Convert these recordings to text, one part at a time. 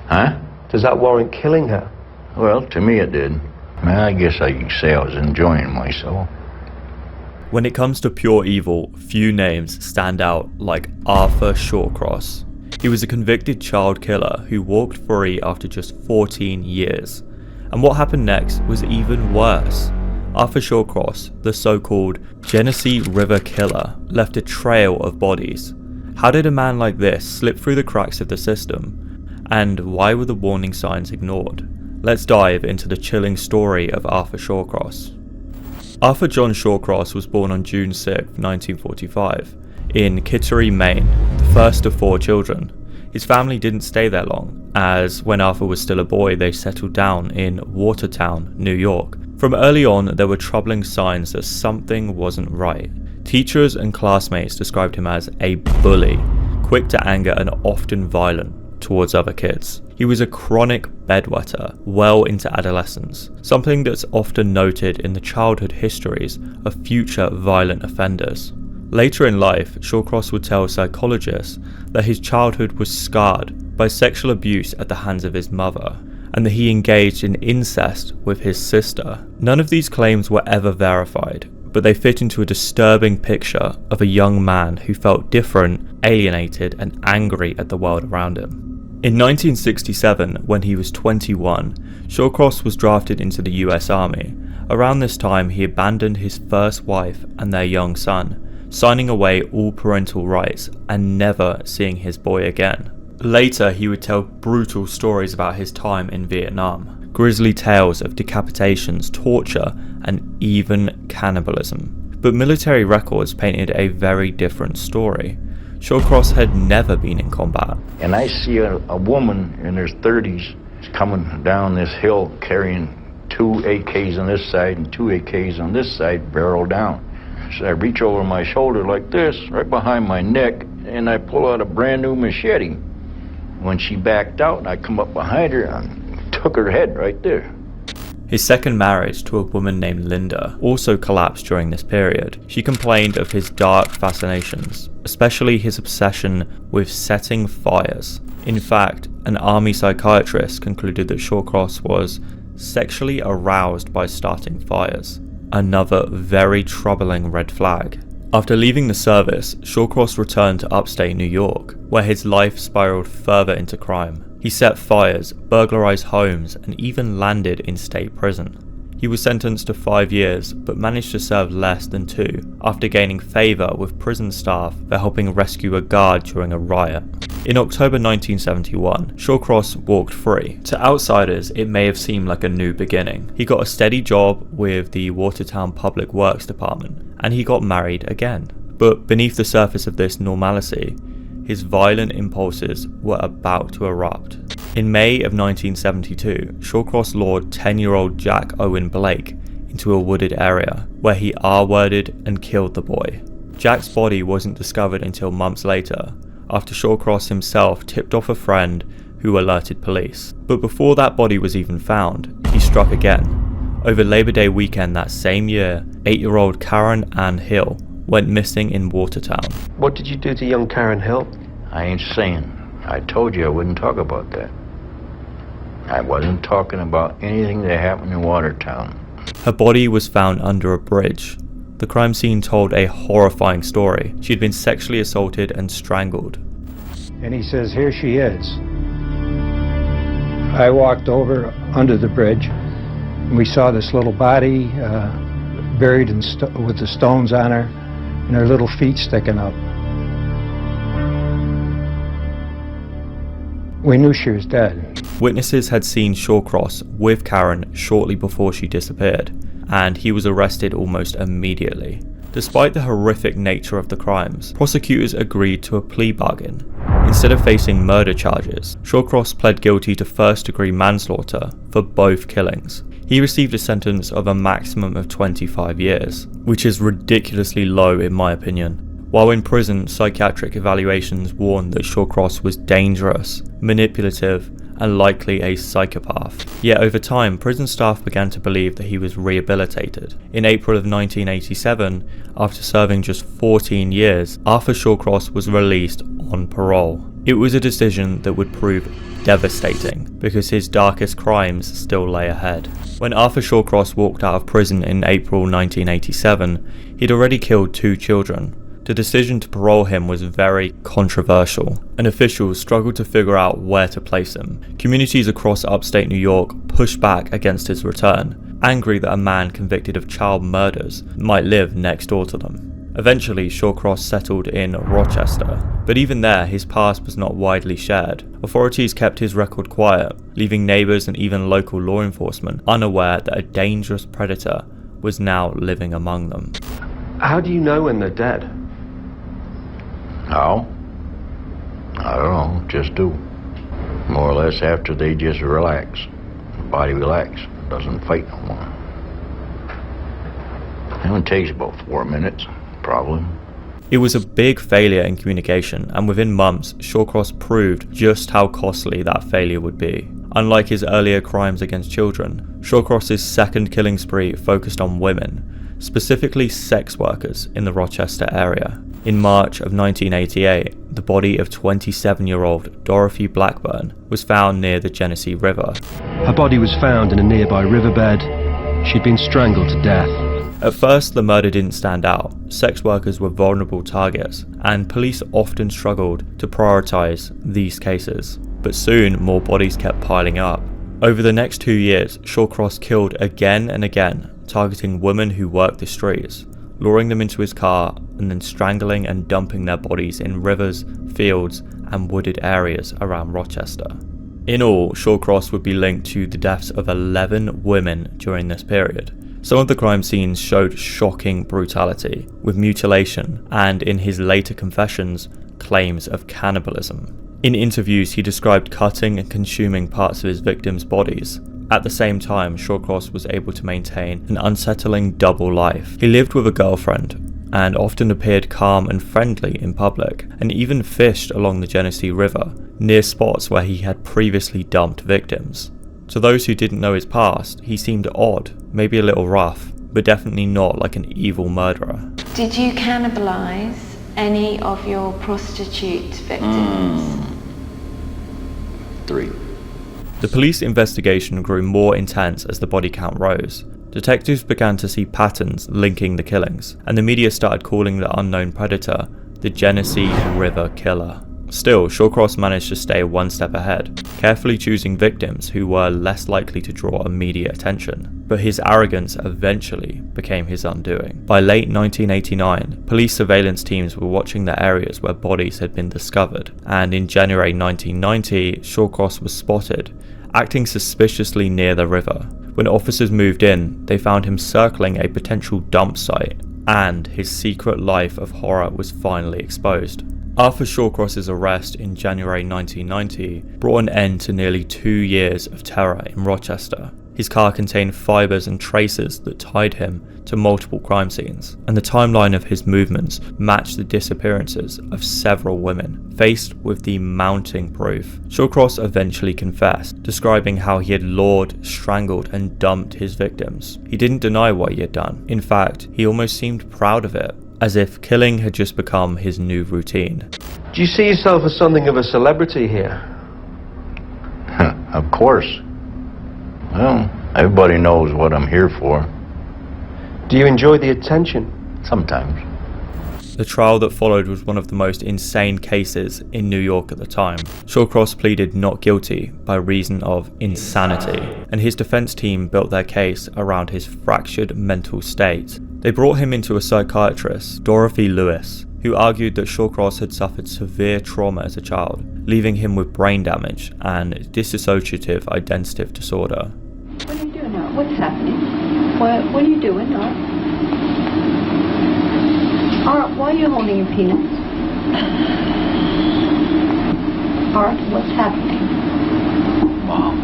Huh? Does that warrant killing her? Well, to me it did. I guess I could say I was enjoying myself. When it comes to pure evil, few names stand out like Arthur Shawcross. He was a convicted child killer who walked free after just 14 years. And what happened next was even worse. Arthur Shawcross, the so-called Genesee River Killer, left a trail of bodies. How did a man like this slip through the cracks of the system? And why were the warning signs ignored? Let's dive into the chilling story of Arthur Shawcross. Arthur John Shawcross was born on June 6, 1945, in Kittery, Maine, the first of 4 children. His family didn't stay there long, as when Arthur was still a boy they settled down in Watertown, New York. From early on there were troubling signs that something wasn't right. Teachers and classmates described him as a bully, quick to anger and often violent towards other kids. He was a chronic bedwetter well into adolescence, something that's often noted in the childhood histories of future violent offenders. Later in life, Shawcross would tell psychologists that his childhood was scarred by sexual abuse at the hands of his mother, and that he engaged in incest with his sister. None of these claims were ever verified, but they fit into a disturbing picture of a young man who felt different, alienated, and angry at the world around him. In 1967, when he was 21, Shawcross was drafted into the US Army. Around this time, he abandoned his first wife and their young son, signing away all parental rights and never seeing his boy again. Later, he would tell brutal stories about his time in Vietnam, grisly tales of decapitations, torture, and even cannibalism. But military records painted a very different story. Shawcross had never been in combat. And I see a woman in her 30s coming down this hill carrying 2 AKs on this side and 2 AKs on this side, barrel down. So I reach over my shoulder like this, right behind my neck, and I pull out a brand new machete. When she backed out, I come up behind her and took her head right there. His second marriage to a woman named Linda also collapsed during this period. She complained of his dark fascinations, especially his obsession with setting fires. In fact, an army psychiatrist concluded that Shawcross was sexually aroused by starting fires. Another very troubling red flag. After leaving the service, Shawcross returned to upstate New York, where his life spiraled further into crime. He set fires, burglarized homes, and even landed in state prison. He was sentenced to 5 years, but managed to serve less than 2 after gaining favor with prison staff for helping rescue a guard during a riot. In October 1971, Shawcross walked free. To outsiders, it may have seemed like a new beginning. He got a steady job with the Watertown Public Works Department, and he got married again. But beneath the surface of this normalcy, his violent impulses were about to erupt. In May of 1972, Shawcross lured 10-year-old Jack Owen Blake into a wooded area, where he R-worded and killed the boy. Jack's body wasn't discovered until months later, after Shawcross himself tipped off a friend who alerted police. But before that body was even found, he struck again. Over Labor Day weekend that same year, 8-year-old Karen Ann Hill went missing in Watertown. What did you do to young Karen Hill? I ain't saying. I told you I wouldn't talk about that. I wasn't talking about anything that happened in Watertown. Her body was found under a bridge. The crime scene told a horrifying story. She had been sexually assaulted and strangled. And he says, here she is. I walked over under the bridge, and we saw this little body buried with the stones on her, and her little feet sticking up. We knew she was dead. Witnesses had seen Shawcross with Karen shortly before she disappeared, and he was arrested almost immediately. Despite the horrific nature of the crimes, prosecutors agreed to a plea bargain. Instead of facing murder charges, Shawcross pled guilty to first-degree manslaughter for both killings. He received a sentence of a maximum of 25 years, which is ridiculously low in my opinion. While in prison, psychiatric evaluations warned that Shawcross was dangerous, manipulative, and likely a psychopath. Yet over time, prison staff began to believe that he was rehabilitated. In April of 1987, after serving just 14 years, Arthur Shawcross was released on parole. It was a decision that would prove devastating because his darkest crimes still lay ahead. When Arthur Shawcross walked out of prison in April 1987, he'd already killed 2 children. The decision to parole him was very controversial, and officials struggled to figure out where to place him. Communities across upstate New York pushed back against his return, angry that a man convicted of child murders might live next door to them. Eventually, Shawcross settled in Rochester, but even there his past was not widely shared. Authorities kept his record quiet, leaving neighbours and even local law enforcement unaware that a dangerous predator was now living among them. How do you know when they're dead? How? I don't know, just do. More or less after they just relax. The body relax, doesn't fight no more. It only takes about 4 minutes, probably. It was a big failure in communication, and within months, Shawcross proved just how costly that failure would be. Unlike his earlier crimes against children, Shawcross's second killing spree focused on women, specifically sex workers in the Rochester area. In March of 1988, the body of 27-year-old Dorothy Blackburn was found near the Genesee River. Her body was found in a nearby riverbed. She'd been strangled to death. At first, the murder didn't stand out. Sex workers were vulnerable targets, and police often struggled to prioritize these cases. But soon, more bodies kept piling up. Over the next 2 years, Shawcross killed again and again, targeting women who worked the streets, luring them into his car, and then strangling and dumping their bodies in rivers, fields, and wooded areas around Rochester. In all, Shawcross would be linked to the deaths of 11 women during this period. Some of the crime scenes showed shocking brutality, with mutilation, and in his later confessions, claims of cannibalism. In interviews, he described cutting and consuming parts of his victims' bodies. At the same time, Shawcross was able to maintain an unsettling double life. He lived with a girlfriend, and often appeared calm and friendly in public, and even fished along the Genesee River, near spots where he had previously dumped victims. To those who didn't know his past, he seemed odd, maybe a little rough, but definitely not like an evil murderer. Did you cannibalize any of your prostitute victims? 3. The police investigation grew more intense as the body count rose. Detectives began to see patterns linking the killings, and the media started calling the unknown predator the Genesee River Killer. Still, Shawcross managed to stay one step ahead, carefully choosing victims who were less likely to draw immediate attention. But his arrogance eventually became his undoing. By late 1989, police surveillance teams were watching the areas where bodies had been discovered, and in January 1990, Shawcross was spotted, acting suspiciously near the river. When officers moved in, they found him circling a potential dump site, and his secret life of horror was finally exposed. Arthur Shawcross's arrest in January 1990 brought an end to nearly 2 years of terror in Rochester. His car contained fibers and traces that tied him to multiple crime scenes, and the timeline of his movements matched the disappearances of several women. Faced with the mounting proof, Shawcross eventually confessed, describing how he had lured, strangled, and dumped his victims. He didn't deny what he had done. In fact, he almost seemed proud of it, as if killing had just become his new routine. Do you see yourself as something of a celebrity here? Of course. Well, everybody knows what I'm here for. Do you enjoy the attention? Sometimes. The trial that followed was one of the most insane cases in New York at the time. Shawcross pleaded not guilty by reason of insanity, and his defense team built their case around his fractured mental state. They brought him into a psychiatrist, Dorothy Lewis, who argued that Shawcross had suffered severe trauma as a child, leaving him with brain damage and dissociative identity disorder. What are you doing now? What's happening? What are you doing, Art? Art, why are you holding your penis? Art, what's happening? Mom.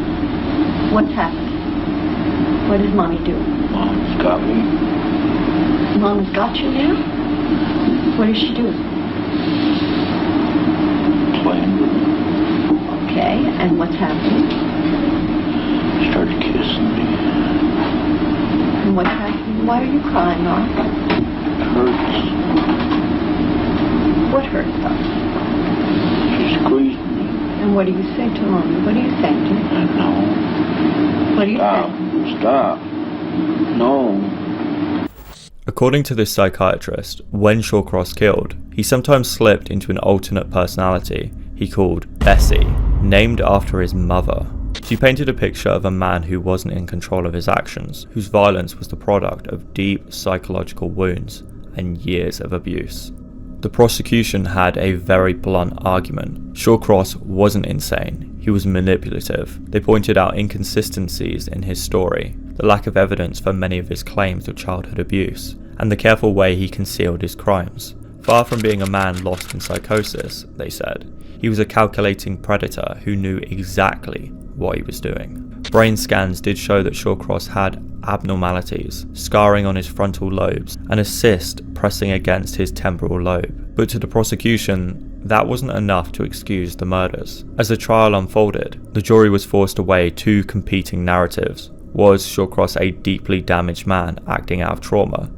What's happening? What does Mommy do? Mom's got me. Mama's got you now? What does she do? Playing with me. Okay, and what's happening? Started kissing me. And what's happening? Why are you crying, Art? It hurts. What hurts, Art? She squeezed me. And what do you say to him? What do you say to him? No. What do you Stop. say? Stop. No. According to this psychiatrist, when Shawcross killed, he sometimes slipped into an alternate personality he called Bessie, named after his mother. She painted a picture of a man who wasn't in control of his actions, whose violence was the product of deep psychological wounds and years of abuse. The prosecution had a very blunt argument. Shawcross wasn't insane, he was manipulative. They pointed out inconsistencies in his story, the lack of evidence for many of his claims of childhood abuse, and the careful way he concealed his crimes. Far from being a man lost in psychosis, they said, he was a calculating predator who knew exactly what he was doing. Brain scans did show that Shawcross had abnormalities, scarring on his frontal lobes, and a cyst pressing against his temporal lobe. But to the prosecution, that wasn't enough to excuse the murders. As the trial unfolded, the jury was forced to weigh two competing narratives. Was Shawcross a deeply damaged man acting out of trauma,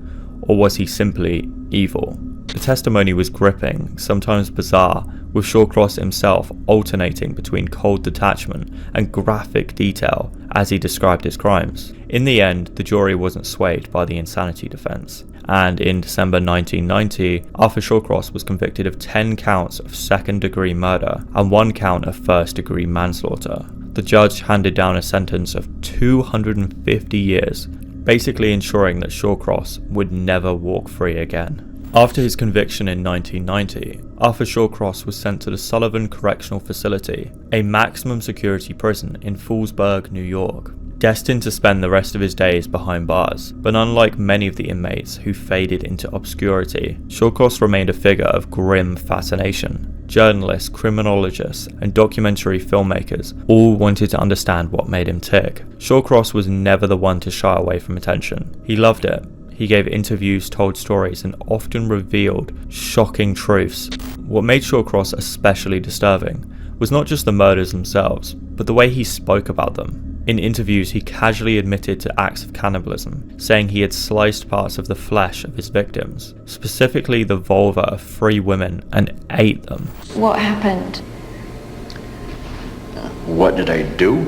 or was he simply evil? The testimony was gripping, sometimes bizarre, with Shawcross himself alternating between cold detachment and graphic detail as he described his crimes. In the end, the jury wasn't swayed by the insanity defense, and in December 1990, Arthur Shawcross was convicted of 10 counts of second-degree murder and 1 count of first-degree manslaughter. The judge handed down a sentence of 250 years, basically ensuring that Shawcross would never walk free again. After his conviction in 1990, Arthur Shawcross was sent to the Sullivan Correctional Facility, a maximum security prison in Fallsburg, New York, destined to spend the rest of his days behind bars. But unlike many of the inmates who faded into obscurity, Shawcross remained a figure of grim fascination. Journalists, criminologists, and documentary filmmakers all wanted to understand what made him tick. Shawcross was never the one to shy away from attention. He loved it. He gave interviews, told stories, and often revealed shocking truths. What made Shawcross especially disturbing was not just the murders themselves, but the way he spoke about them. In interviews, he casually admitted to acts of cannibalism, saying he had sliced parts of the flesh of his victims, specifically the vulva of 3 women, and ate them. What happened? What did I do?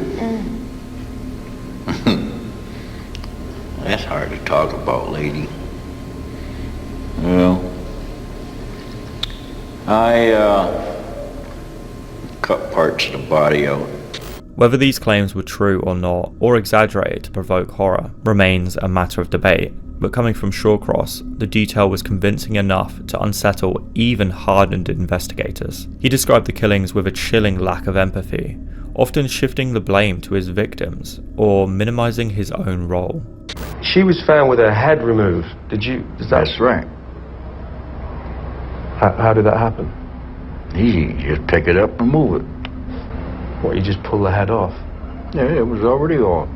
That's hard to talk about, lady. Well, I cut parts of the body out. Whether these claims were true or not, or exaggerated to provoke horror, remains a matter of debate. But coming from Shawcross, the detail was convincing enough to unsettle even hardened investigators. He described the killings with a chilling lack of empathy, often shifting the blame to his victims, or minimizing his own role. She was found with her head removed. That's right. How did that happen? Easy, just pick it up and move it. What, you just pull the head off? Yeah, it was already off.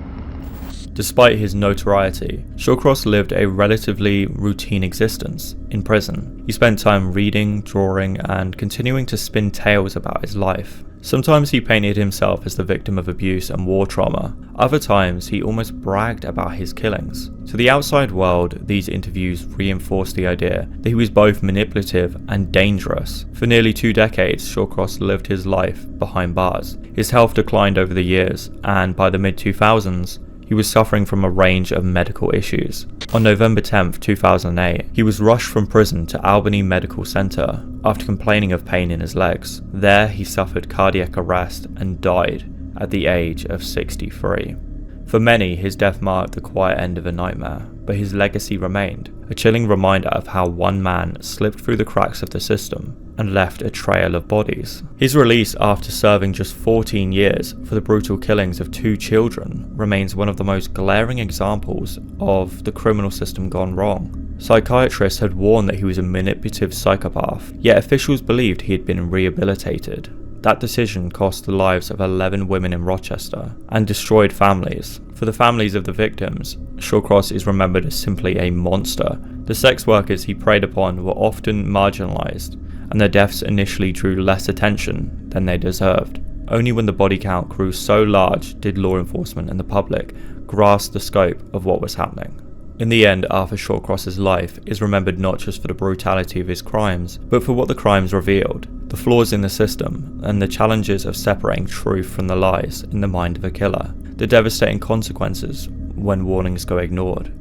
Despite his notoriety, Shawcross lived a relatively routine existence in prison. He spent time reading, drawing, and continuing to spin tales about his life. Sometimes he painted himself as the victim of abuse and war trauma. Other times, he almost bragged about his killings. To the outside world, these interviews reinforced the idea that he was both manipulative and dangerous. For nearly 2 decades, Shawcross lived his life behind bars. His health declined over the years, and by the mid-2000s, he was suffering from a range of medical issues. On November 10, 2008, he was rushed from prison to Albany Medical Center after complaining of pain in his legs. There, he suffered cardiac arrest and died at the age of 63. For many, his death marked the quiet end of a nightmare, but his legacy remained, a chilling reminder of how one man slipped through the cracks of the system and left a trail of bodies. His release after serving just 14 years for the brutal killings of 2 children remains one of the most glaring examples of the criminal system gone wrong. Psychiatrists had warned that he was a manipulative psychopath, yet officials believed he had been rehabilitated. That decision cost the lives of 11 women in Rochester and destroyed families. For the families of the victims, Shawcross is remembered as simply a monster. The sex workers he preyed upon were often marginalized, and their deaths initially drew less attention than they deserved. Only when the body count grew so large did law enforcement and the public grasp the scope of what was happening. In the end, Arthur Shawcross's life is remembered not just for the brutality of his crimes, but for what the crimes revealed, the flaws in the system, and the challenges of separating truth from the lies in the mind of a killer, the devastating consequences when warnings go ignored.